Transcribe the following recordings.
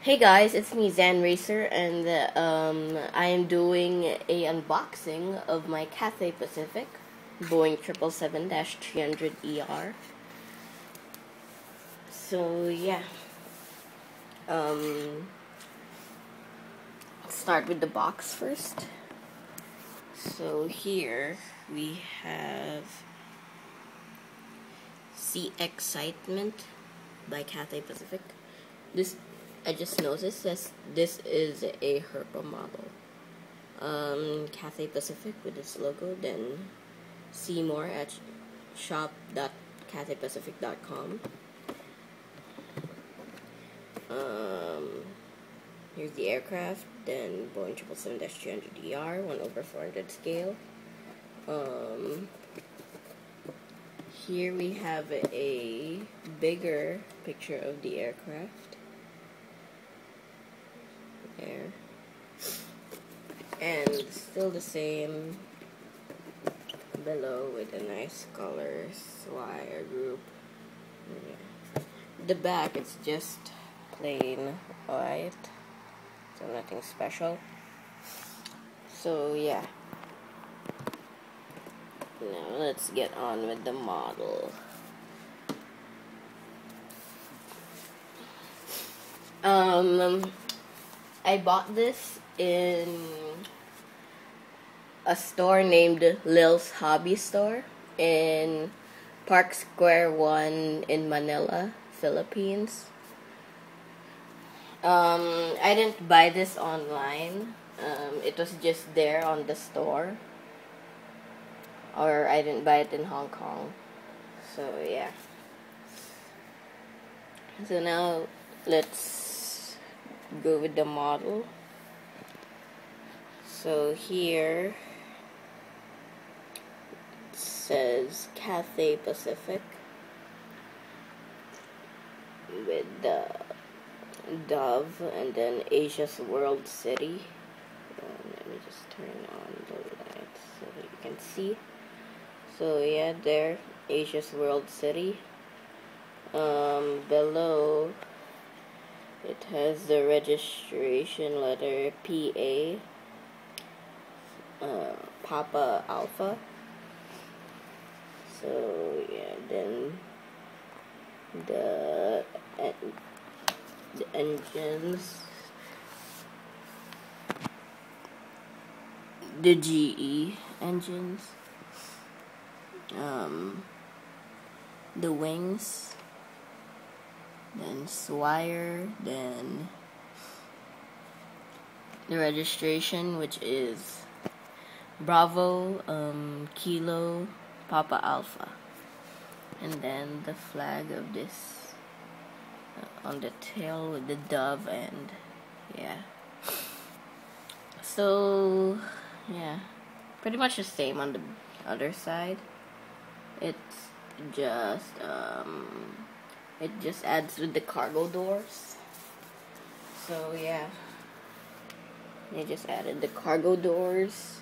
Hey guys, it's me XanRacer, and I am doing a unboxing of my Cathay Pacific Boeing 777-300ER. So yeah, let's start with the box first. So here we have Sea Excitement by Cathay Pacific. I just noticed this is a Herpa model. Cathay Pacific with its logo, then see more at shop.cathaypacific.com. Here's the aircraft, then Boeing 777-300ER, 1/400 scale. Here we have a bigger picture of the aircraft. There. And still the same below with a nice color wire group. Yeah. The back, it's just plain white, so nothing special. So yeah, now let's get on with the model. I bought this in a store named Lil's Hobby Store in Park Square 1 in Manila, Philippines. I didn't buy this online. It was just there on the store. Or I didn't buy it in Hong Kong. So yeah. So now let's go with the model. So here it says Cathay Pacific with the dove and then Asia's World City. Let me just turn on the lights so that you can see. So yeah, there, Asia's World City. Below it has the registration letter PA, Papa Alpha. So yeah, then the engines, the GE engines, the wings, then Swire, then the registration, which is Bravo, Kilo, Papa Alpha, and then the flag of this on the tail with the dove, and yeah. So yeah, pretty much the same on the other side. It's just it just adds with the cargo doors. So yeah, they just added the cargo doors.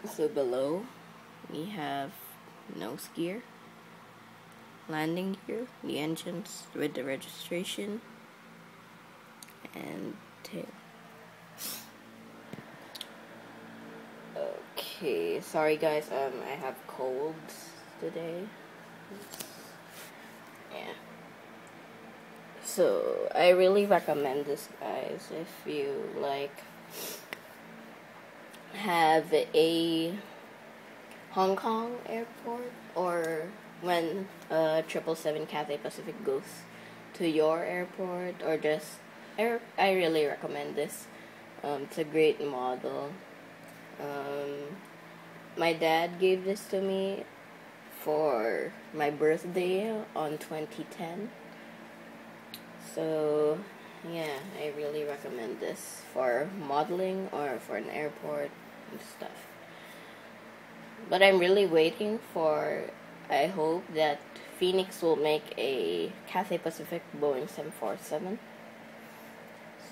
So below we have nose gear, landing gear, the engines with the registration, and tail. Okay, sorry guys, I have colds today. Yeah. So I really recommend this, guys, if you have a Hong Kong airport, or when 777 Cathay Pacific goes to your airport, or just I really recommend this. It's a great model. My dad gave this to me for my birthday on 2010. So yeah, I really recommend this for modeling or for an airport and stuff. But I'm really waiting for, I hope that Phoenix will make a Cathay Pacific Boeing 747.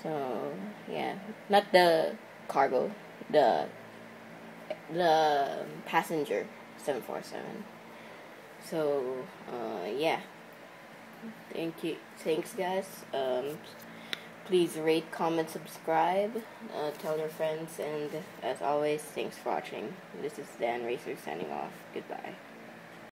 So yeah, not the cargo, the passenger 747. So, yeah. Thanks, guys. Please rate, comment, subscribe, tell your friends, and as always, thanks for watching. This is XanRacer signing off. Goodbye.